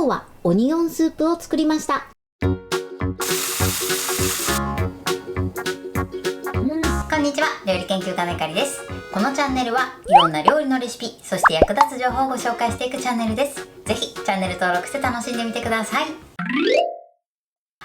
日はオニオンスープを作りました。こんにちは、料理研究家のゆかりです。このチャンネルはいろんな料理のレシピ、そして役立つ情報をご紹介していくチャンネルです。ぜひチャンネル登録して楽しんでみてください。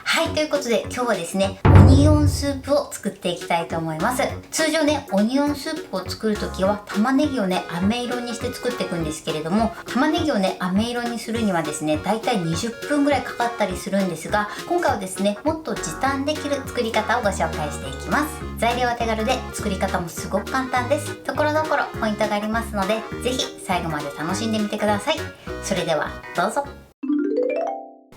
はい、ということで今日はですね、オニオンスープを作っていきたいと思います。通常ね、オニオンスープを作るときは玉ねぎをね、飴色にして作っていくんですけれども、玉ねぎをね、飴色にするにはですね、だいたい20分ぐらいかかったりするんですが、今回はですね、もっと時短できる作り方をご紹介していきます。材料は手軽で作り方もすごく簡単です。ところどころポイントがありますので、ぜひ最後まで楽しんでみてください。それではどうぞ。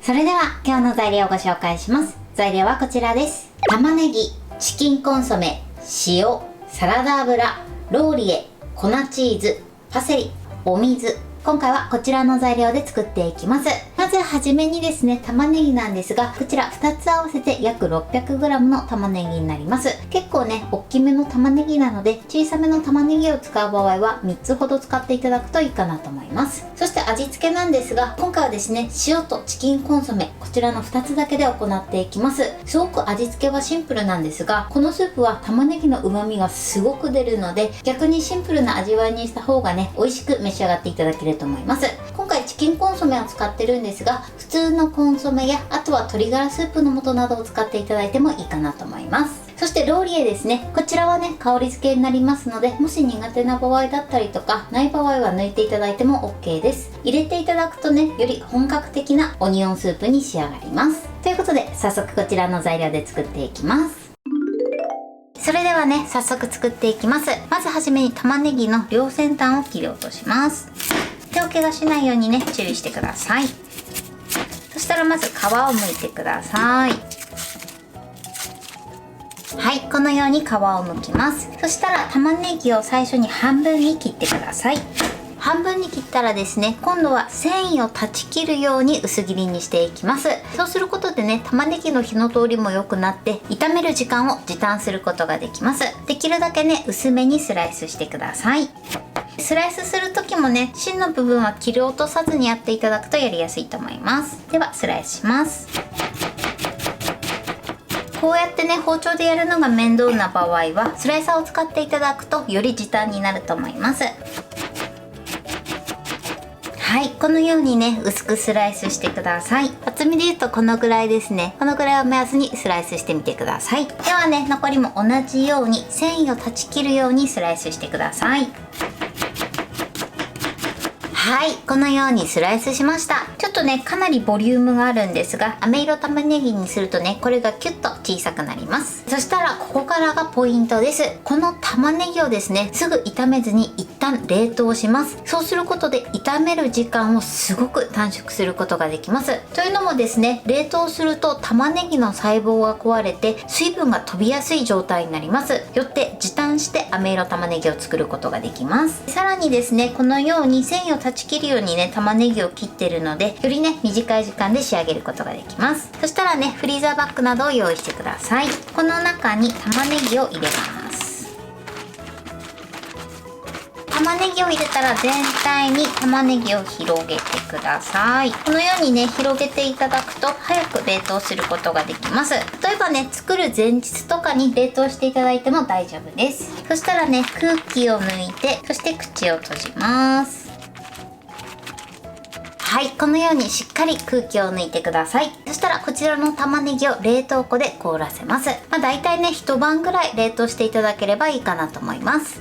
それでは今日の材料をご紹介します。材料はこちらです。玉ねぎ、チキンコンソメ、塩、サラダ油、ローリエ、粉チーズ、パセリ、お水。今回はこちらの材料で作っていきます。まずはじめにですね、玉ねぎなんですが、こちら2つ合わせて約 600g の玉ねぎになります。結構ね、大きめの玉ねぎなので、小さめの玉ねぎを使う場合は3つほど使っていただくといいかなと思います。そして味付けなんですが、今回はですね、塩とチキンコンソメ、こちらの2つだけで行っていきます。すごく味付けはシンプルなんですが、このスープは玉ねぎの旨味がすごく出るので、逆にシンプルな味わいにした方がね、美味しく召し上がっていただけると思います。今回チキンコンソメを使ってるんですが、普通のコンソメやあとは鶏ガラスープの素などを使っていただいてもいいかなと思います。そしてローリエですね、こちらはね、香り付けになりますので、もし苦手な場合だったりとかない場合は抜いていただいても OK です。入れていただくとね、より本格的なオニオンスープに仕上がります。ということで早速こちらの材料で作っていきます。それではね、早速作っていきます。まずはじめに玉ねぎの両先端を切り落とします。手を怪我しないようにね、注意してください。そしたらまず皮を剥いてください。はい、このように皮を剥きます。そしたら玉ねぎを最初に半分に切ってください。半分に切ったらですね、今度は繊維を断ち切るように薄切りにしていきます。そうすることでね、玉ねぎの火の通りも良くなって炒める時間を時短することができます。できるだけね、薄めにスライスしてください。スライスする時もね、芯の部分は切り落とさずにやっていただくとやりやすいと思います。ではスライスします。こうやってね、包丁でやるのが面倒な場合はスライサーを使っていただくとより時短になると思います。はい、このようにね、薄くスライスしてください。厚みで言うとこのぐらいですね。このぐらいを目安にスライスしてみてください。ではね、残りも同じように繊維を断ち切るようにスライスしてください。はい、このようにスライスしました。ちょっとね、かなりボリュームがあるんですが、飴色玉ねぎにするとね、これがキュッと小さくなります。そしたらここからがポイントです。この玉ねぎをですね、すぐ炒めずに一旦冷凍します。そうすることで炒める時間をすごく短縮することができます。というのもですね、冷凍すると玉ねぎの細胞が壊れて水分が飛びやすい状態になります。よって時短して飴色玉ねぎを作ることができます。さらにですね、このように繊維を断ち切るようにね、玉ねぎを切ってるので、よりね、短い時間で仕上げることができます。そしたらね、フリーザーバッグなどを用意してください。この中に玉ねぎを入れます。玉ねぎを入れたら全体に玉ねぎを広げてください。このようにね、広げていただくと早く冷凍することができます。例えばね、作る前日とかに冷凍していただいても大丈夫です。そしたらね、空気を抜いて、そして口を閉じます。はい、このようにしっかり空気を抜いてください。そしたらこちらの玉ねぎを冷凍庫で凍らせます。だいたいね、一晩ぐらい冷凍していただければいいかなと思います。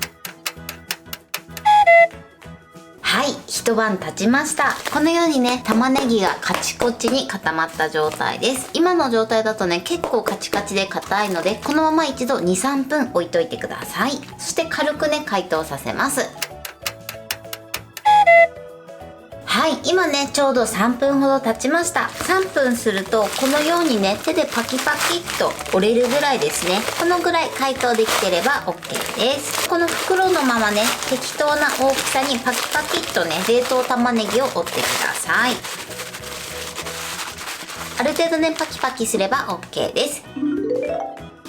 はい、一晩経ちました。このようにね、玉ねぎがカチコチに固まった状態です。今の状態だとね、結構カチカチで硬いので、このまま一度 2,3 分置いといてください。そして軽くね、解凍させます。はい、今ね、ちょうど3分ほど経ちました。3分するとこのようにね、手でパキパキっと折れるぐらいですね。このぐらい解凍できてれば OK です。この袋のままね、適当な大きさにパキパキっとね、冷凍玉ねぎを折ってください。ある程度ね、パキパキすれば OK です。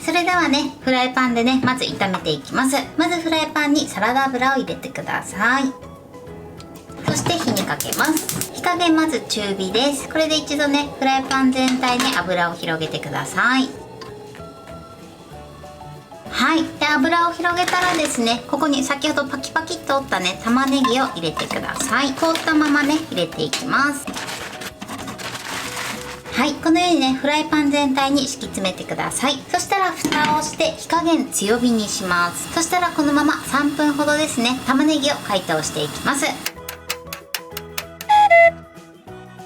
それではね、フライパンでね、まず炒めていきます。まずフライパンにサラダ油を入れてください。そして火にかけます。火加減まず中火です。これで一度ねフライパン全体に油を広げてください。はい、で油を広げたらですね、ここに先ほどパキパキっと折ったね玉ねぎを入れてください。凍ったままね入れていきます。はい、このようにねフライパン全体に敷き詰めてください。そしたら蓋をして火加減強火にします。そしたらこのまま3分ほどですね玉ねぎを解凍していきます。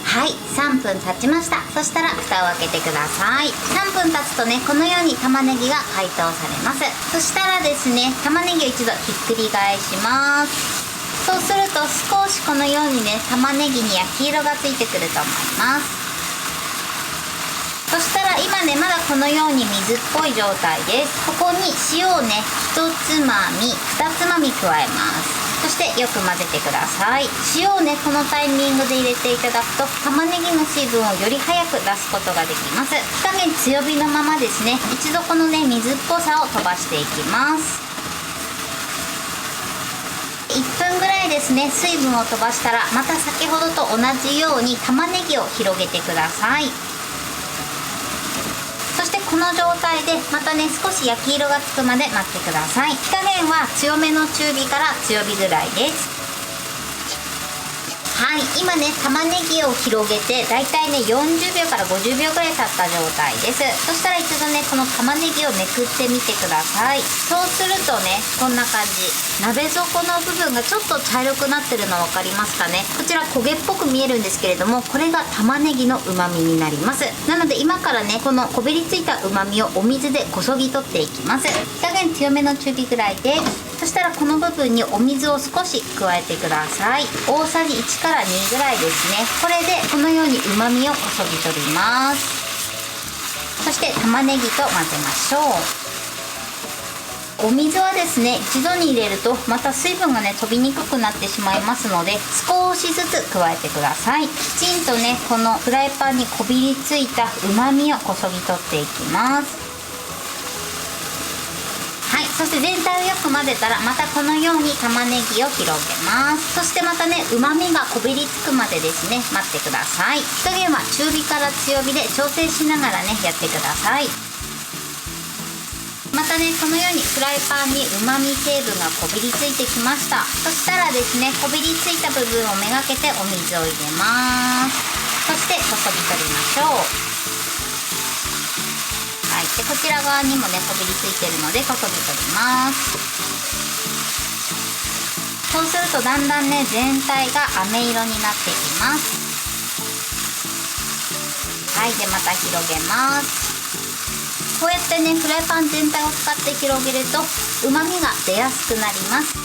はい、3分経ちました。そしたら蓋を開けてください。3分経つとねこのように玉ねぎが解凍されます。そしたらですね玉ねぎを一度ひっくり返します。そうすると少しこのようにね玉ねぎに焼き色がついてくると思います。そしたら今ねまだこのように水っぽい状態です。ここに塩をね1つまみ2つまみ加えます。そしてよく混ぜてください。塩をねこのタイミングで入れていただくと玉ねぎの水分をより早く出すことができます。火加減強火のままですね一度このね水っぽさを飛ばしていきます。1分ぐらいですね水分を飛ばしたらまた先ほどと同じように玉ねぎを広げてください。そしてこの状態でまたね少し焼き色がつくまで待ってください。火加減は強めの中火から強火ぐらいです。はい、今ね玉ねぎを広げてだいたいね40秒から50秒ぐらい経った状態です。そしたら一度ねこの玉ねぎをめくってみてください。そうするとねこんな感じ、鍋底の部分がちょっと茶色くなってるの分かりますかね。こちら焦げっぽく見えるんですけれども、これが玉ねぎの旨味になります。なので今からねこのこびりついた旨味をお水でこそぎ取っていきます。火加減強めの中火ぐらいです。そしたらこの部分にお水を少し加えてください。大さじ1から2ぐらいですね。これでこのように旨味をこそぎ取ります。そして玉ねぎと混ぜましょう。お水はですね一度に入れるとまた水分がね飛びにくくなってしまいますので少しずつ加えてください。きちんとねこのフライパンにこびりついた旨味をこそぎ取っていきます。はい、そして全体をよく混ぜたらまたこのように玉ねぎを広げます。そしてまたね旨味がこびりつくまでですね待ってください。火加減は中火から強火で調整しながらねやってください。またねこのようにフライパンに旨味成分がこびりついてきました。そしたらですねこびりついた部分をめがけてお水を入れます。そしてこそぎ取りましょう。はい、でこちら側にもねこびりついてるのでこそぎ取ります。そうするとだんだんね全体が飴色になってきます。はい、でまた広げます。こうやってねフライパン全体を使って広げると旨味が出やすくなります。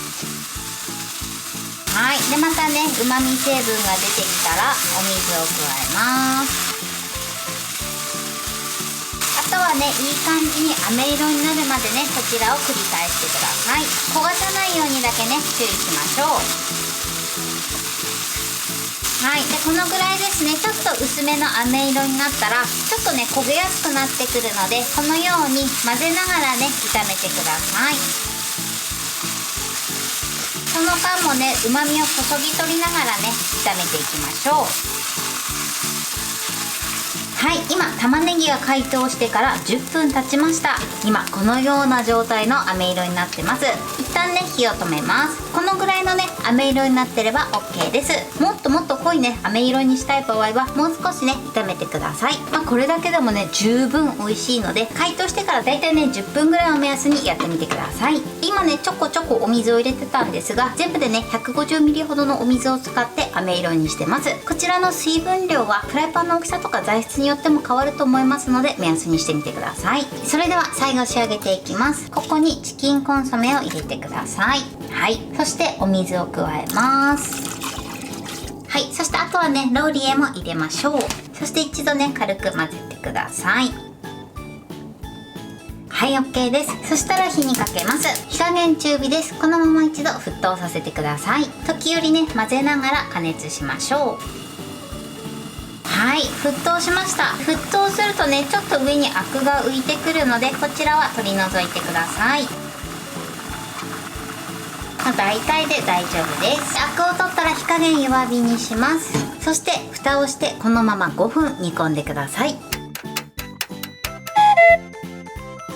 はい、でまたね旨味成分が出てきたらお水を加えます。あとはねいい感じに飴色になるまでねこちらを繰り返してください。焦がさないようにだけね注意しましょう。はい、でこのぐらいですねちょっと薄めの飴色になったらちょっとね焦げやすくなってくるのでこのように混ぜながらね炒めてください。その間もね旨味をこそぎ取りながらね炒めていきましょう。はい、今玉ねぎが解凍してから10分経ちました。今このような状態の飴色になってます。一旦ね火を止めます。このぐらいのね飴色になってれば OK です。もっともっと濃いね飴色にしたい場合はもう少しね炒めてください。これだけでもね十分美味しいので解凍してからだいたいね10分ぐらいを目安にやってみてください。今ねちょこちょこお水を入れてたんですが全部でね 150ml ほどのお水を使って飴色にしてます。こちらの水分量はフライパンの大きさとか材質によっても変わると思いますので目安にしてみてください。それでは最後仕上げていきます。ここにチキンコンソメを入れてください。はい、そしてお水を加えます。はい、そしてあとはねローリエも入れましょう。そして一度ね軽く混ぜてください。はい、 OK です。そしたら火にかけます。火加減中火です。このまま一度沸騰させてください。時折ね混ぜながら加熱しましょう。はい、沸騰しました。沸騰するとねちょっと上にアクが浮いてくるのでこちらは取り除いてください。大体で大丈夫です。アクを取ったら火加減弱火にします。そして蓋をしてこのまま5分煮込んでください。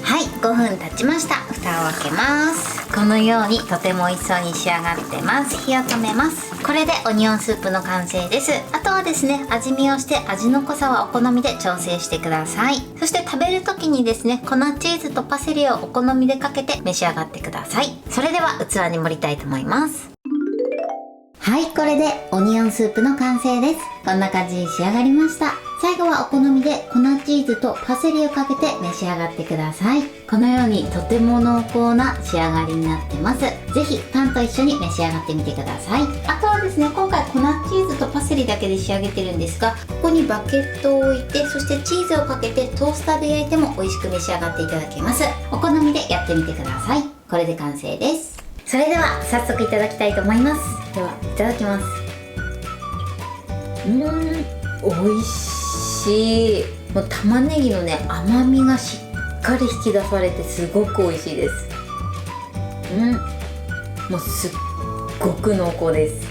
はい、5分経ちました。蓋を開けます。このようにとても美味しそうに仕上がってます。火を止めます。これでオニオンスープの完成です。あとはですね、味見をして味の濃さはお好みで調整してください。そして食べる時にですね、粉チーズとパセリをお好みでかけて召し上がってください。それでは器に盛りたいと思います。はい、これでオニオンスープの完成です。こんな感じに仕上がりました。最後はお好みで粉チーズとパセリをかけて召し上がってください。このようにとても濃厚な仕上がりになってます。ぜひパンと一緒に召し上がってみてください。あとはですね、今回粉チーズとパセリだけで仕上げてるんですが、ここにバケットを置いて、そしてチーズをかけてトースターで焼いても美味しく召し上がっていただけます。お好みでやってみてください。これで完成です。それでは早速いただきたいと思います。では、いただきます。美味しい。もう玉ねぎのね、甘みがしっかり引き出されてすごく美味しいです。もうすっごく濃厚です。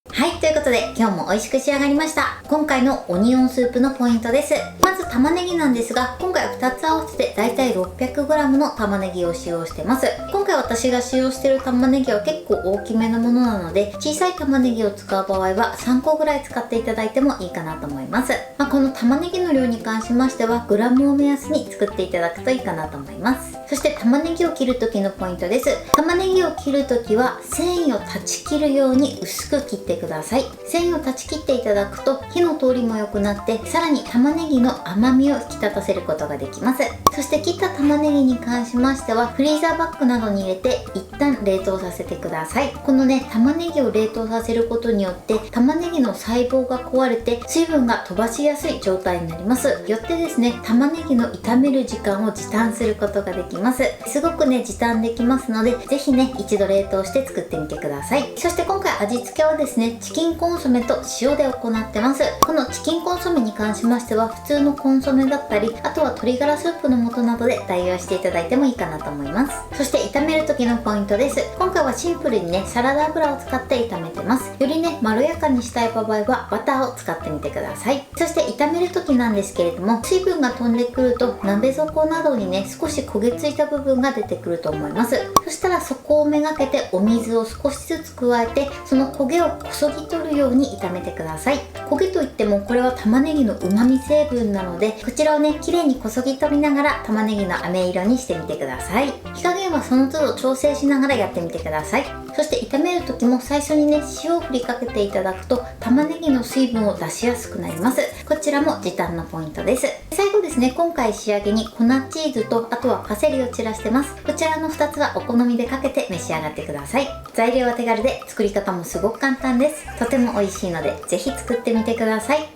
はい、ということで今日も美味しく仕上がりました。今回のオニオンスープのポイントです。まず玉ねぎなんですが、今回は2つ合わせてだいたい 600g の玉ねぎを使用してます。今回私が使用している玉ねぎは結構大きめのものなので、小さい玉ねぎを使う場合は3個ぐらい使っていただいてもいいかなと思います。この玉ねぎの量に関しましてはグラムを目安に作っていただくといいかなと思います。そして玉ねぎを切る時のポイントです。玉ねぎを切る時は繊維を断ち切るように薄く切ってください。繊維を断ち切っていただくと火の通りも良くなって、さらに玉ねぎの甘みを引き立たせることができます。そして切った玉ねぎに関しましてはフリーザーバッグなどに入れて一旦冷凍させてください。このね、玉ねぎを冷凍させることによって玉ねぎの細胞が壊れて水分が飛ばしやすい状態になります。よってですね、玉ねぎの炒める時間を時短することができます。すごくね、時短できますので、ぜひね、一度冷凍して作ってみてください。そして今回味付けはですね、チキンコンソメと塩で行ってます。このチキンコンソメに関しましては普通のコンソメだったり、あとは鶏ガラスープの素などで代用していただいてもいいかなと思います。そして炒める時のポイントです。今回はシンプルにね、サラダ油を使って炒めてます。よりね、まろやかにしたい場合はバターを使ってみてください。そして炒める時なんですけれども、水分が飛んでくると鍋底などにね、少し焦げついた部分が出てくると思います。そしたらそこをめがけてお水を少しずつ加えて、その焦げをこそぎ取るように炒めてください。焦げといってもこれは玉ねぎの旨味成分なので、こちらをね、綺麗にこそぎ取りながら玉ねぎの飴色にしてみてください。火加減はその都度調整しながらやってみてください。そして炒める時も最初にね、塩を振りかけていただくと玉ねぎの水分を出しやすくなります。こちらも時短のポイントです。最後ですね、今回仕上げに粉チーズとあとはパセリを散らしてます。こちらの2つはお好みでかけて召し上がってください。材料は手軽で作り方もすごく簡単です。とても美味しいのでぜひ作ってみてください。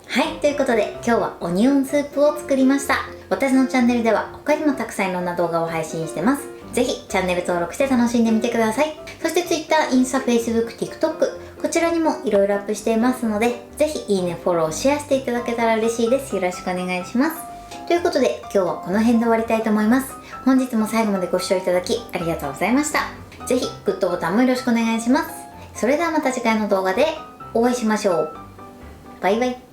はい、ということで今日はオニオンスープを作りました。私のチャンネルでは他にもたくさんいろんな動画を配信してます。ぜひチャンネル登録して楽しんでみてください。そして Twitter、インスタ、Facebook、TikTok、こちらにもいろいろアップしていますので、ぜひいいね、フォロー、シェアしていただけたら嬉しいです。よろしくお願いします。ということで今日はこの辺で終わりたいと思います。本日も最後までご視聴いただきありがとうございました。ぜひグッドボタンもよろしくお願いします。それではまた次回の動画でお会いしましょう。バイバイ。